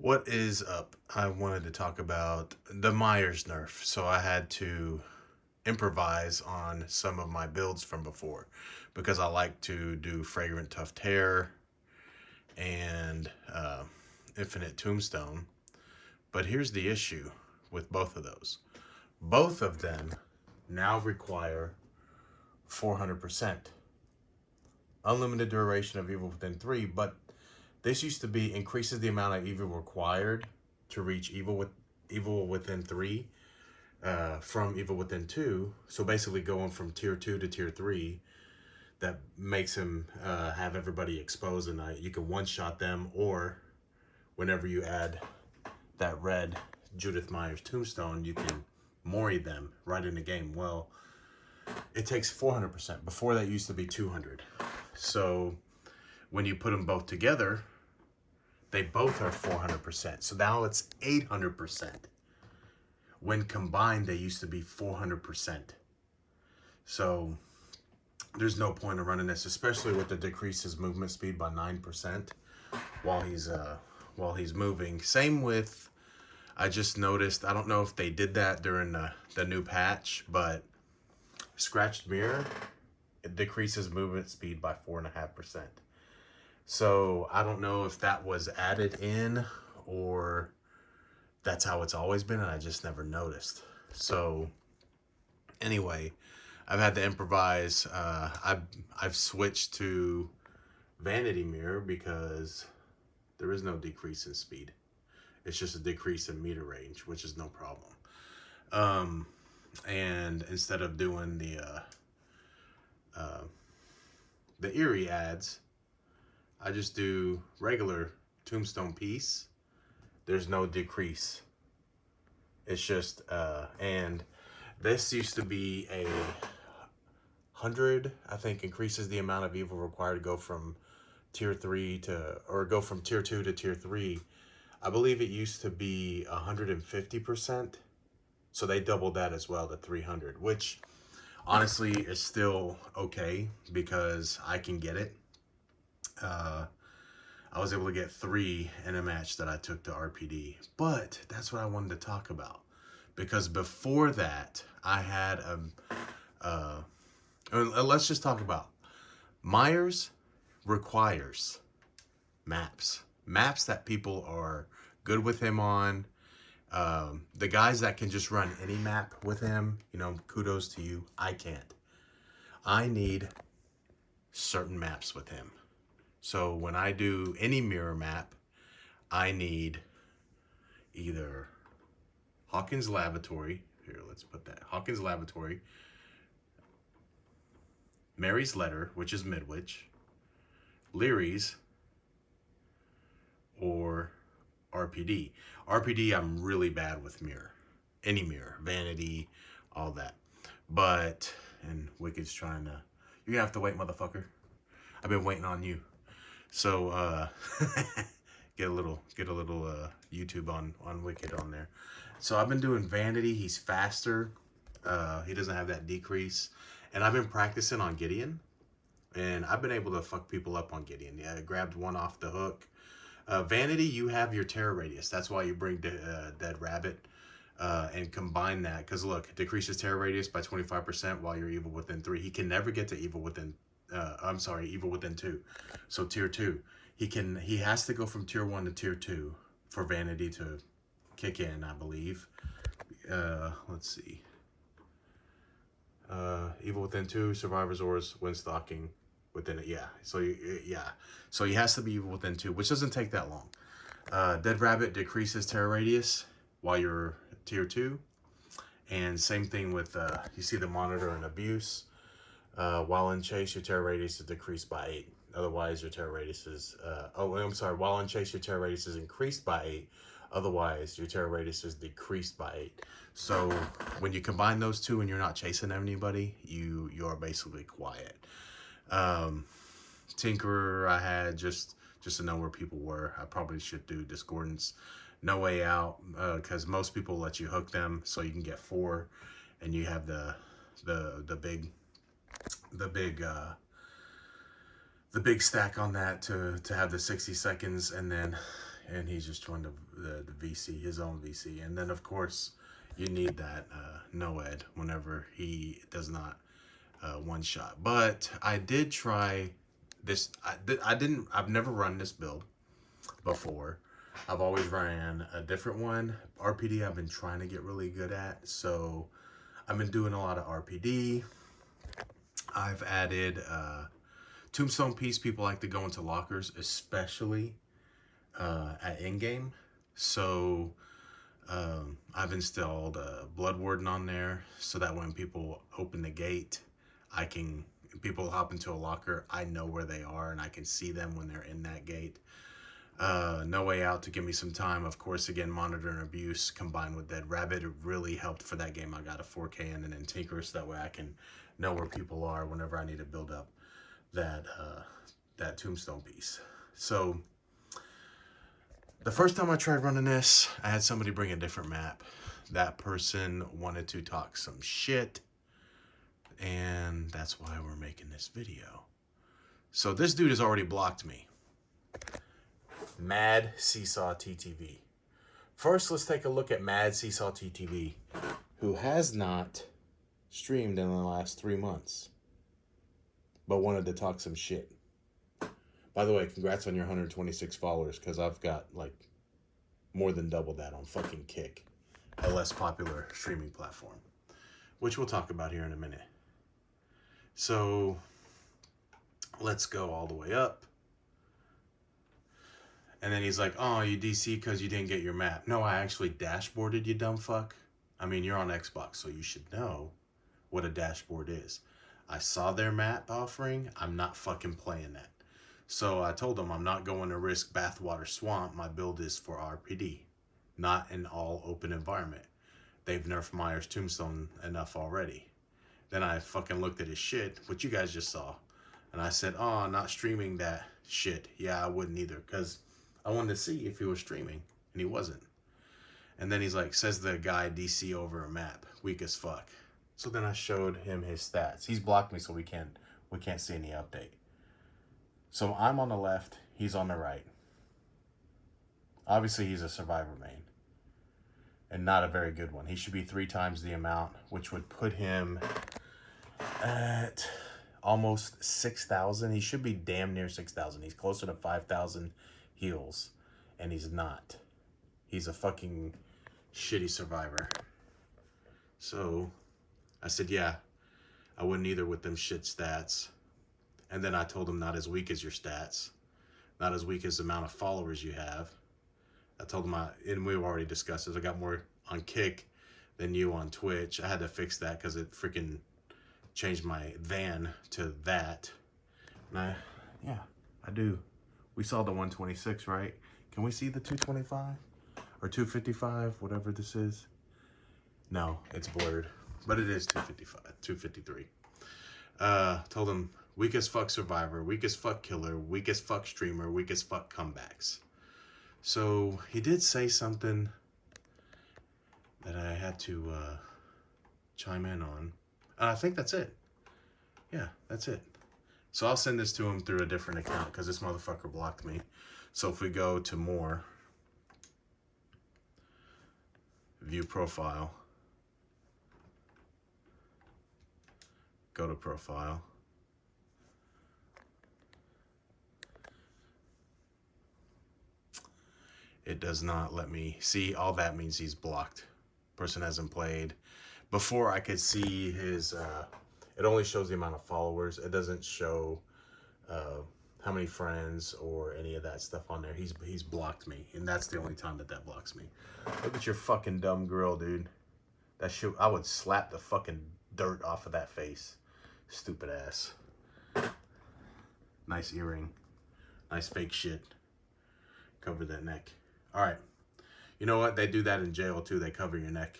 What is up? I wanted to talk about the Myers nerf. So I had to improvise on some of my builds from before because I like to do Fragrant Tuft Hair and Infinite Tombstone. But here's the issue with both of those. Both of them now require 400%. Unlimited duration of Evil Within 3, but this used to be increases the amount of evil required to reach Evil Within 3 from Evil Within 2. So basically going from tier 2 to tier 3, that makes him have everybody exposed, and you can one-shot them, or whenever you add that red Judith Myers Tombstone, you can Mori them right in the game. Well, it takes 400%. Before that used to be 200. So when you put them both together, they both are 400%. So now it's 800%. When combined, they used to be 400%. So there's no point in running this, especially with the decrease his movement speed by 9% while he's moving. Same with, I just noticed, I don't know if they did that during the new patch, but Scratched Mirror, it decreases movement speed by 4.5%. So I don't know if that was added in or that's how it's always been and I just never noticed. So anyway, I've had to improvise. I've switched to Vanity Mirror because there is no decrease in speed. It's just a decrease in meter range, which is no problem. And instead of doing the eerie ads, I just do regular Tombstone piece. There's no decrease. It's just and this used to be a 100, I think, increases the amount of evil required to go from tier 3 to, or go from tier 2 to tier 3. I believe it used to be 150%. So they doubled that as well to 300, which honestly is still okay because I can get it. I was able to get 3 in a match that I took to RPD, but that's what I wanted to talk about because before that I had let's just talk about Myers requires maps that people are good with him on. The guys that can just run any map with him, kudos to you. I can't. I need certain maps with him. So when I do any mirror map, I need either Hawkins Lavatory. Here, let's put that. Hawkins Lavatory. Mary's Letter, which is Midwich. Leary's. Or RPD. RPD, I'm really bad with mirror. Any mirror. Vanity, all that. But, and Wicked's trying to, you're gonna have to wait, motherfucker. I've been waiting on you. So, get a little YouTube on Wicked on there. So I've been doing Vanity. He's faster. He doesn't have that decrease. And I've been practicing on Gideon. And I've been able to fuck people up on Gideon. Yeah, I grabbed one off the hook. Vanity, you have your terror radius. That's why you bring Dead Rabbit and combine that. Because look, decreases terror radius by 25% while you're Evil Within 3. He can never get to Evil Within, Evil Within 2. So tier 2. He has to go from tier 1 to tier 2 for Vanity to kick in, I believe. Let's see. Evil Within 2, Survivor's Ores, Windstalking within it. Yeah. So he has to be Evil Within 2, which doesn't take that long. Dead Rabbit decreases terror radius while you're tier 2. And same thing with, you see the Monitor and Abuse. While in Chase, your terror radius is decreased by 8. Otherwise, your terror radius is, while in Chase, your terror radius is increased by 8. Otherwise, your terror radius is decreased by 8. So when you combine those two and you're not chasing anybody, you're basically quiet. Tinkerer, I had just to know where people were. I probably should do Discordance. No Way Out, because most people let you hook them so you can get 4, and you have the big stack on that to have the 60 seconds, and then and he's just joined the VC, his own VC. And then, of course, you need that NOED whenever he does not one shot. But I did try this. I've never run this build before. I've always ran a different one. RPD I've been trying to get really good at. So I've been doing a lot of RPD. I've added Tombstone Piece. People like to go into lockers, especially at in-game. So I've installed Blood Warden on there so that when people open the gate, people hop into a locker, I know where they are and I can see them when they're in that gate. No Way Out to give me some time. Of course, again, Monitor and Abuse combined with Dead Rabbit really helped for that game. I got a 4K and then Tinker so that way I can know where people are whenever I need to build up that Tombstone Piece. So the first time I tried running this, I had somebody bring a different map. That person wanted to talk some shit, and that's why we're making this video. So this dude has already blocked me. Mad Seesaw TTV. First, let's take a look at Mad Seesaw TTV, who has not streamed in the last 3 months, but wanted to talk some shit. By the way, congrats on your 126 followers, because I've got like more than double that on fucking Kick, a less popular streaming platform, which we'll talk about here in a minute. So let's go all the way up. And then he's like, oh, you DC because you didn't get your map. No, I actually dashboarded, you dumb fuck. I mean, you're on Xbox, so you should know what a dashboard is. I saw their map offering. I'm not fucking playing that. So I told them I'm not going to risk Bathwater Swamp. My build is for RPD, not an all open environment. They've nerfed Myers Tombstone enough already. Then I fucking looked at his shit, which you guys just saw. And I said, oh, I'm not streaming that shit. Yeah, I wouldn't either, because I wanted to see if he was streaming, and he wasn't. And then he's like, says the guy DC over a map, weak as fuck. So then I showed him his stats. He's blocked me, so we can't see any update. So I'm on the left, he's on the right. Obviously, he's a Survivor main, and not a very good one. He should be 3 times the amount, which would put him at almost 6,000. He should be damn near 6,000. He's closer to 5,000 heals, and he's not. He's a fucking shitty Survivor. So I said, yeah, I wouldn't either with them shit stats. And then I told him not as weak as your stats, not as weak as the amount of followers you have. I told him, and we've already discussed this, I got more on Kick than you on Twitch. I had to fix that because it freaking changed my van to that. And I do. We saw the 126, right? Can we see the 225 or 255, whatever this is? No, it's blurred, but it is 255, 253. Told him weak as fuck Survivor, weak as fuck Killer, weak as fuck Streamer, weak as fuck Comebacks. So he did say something that I had to chime in on. And I think that's it. Yeah, that's it. So I'll send this to him through a different account because this motherfucker blocked me. So if we go to more, view profile, go to profile. It does not let me see. All that means he's blocked. Person hasn't played. Before I could see his, it only shows the amount of followers. It doesn't show how many friends or any of that stuff on there. He's blocked me, and that's the only time that blocks me. Look at your fucking dumb girl, dude. That shit, I would slap the fucking dirt off of that face. Stupid ass. Nice earring. Nice fake shit. Cover that neck. All right. You know what? They do that in jail too. They cover your neck.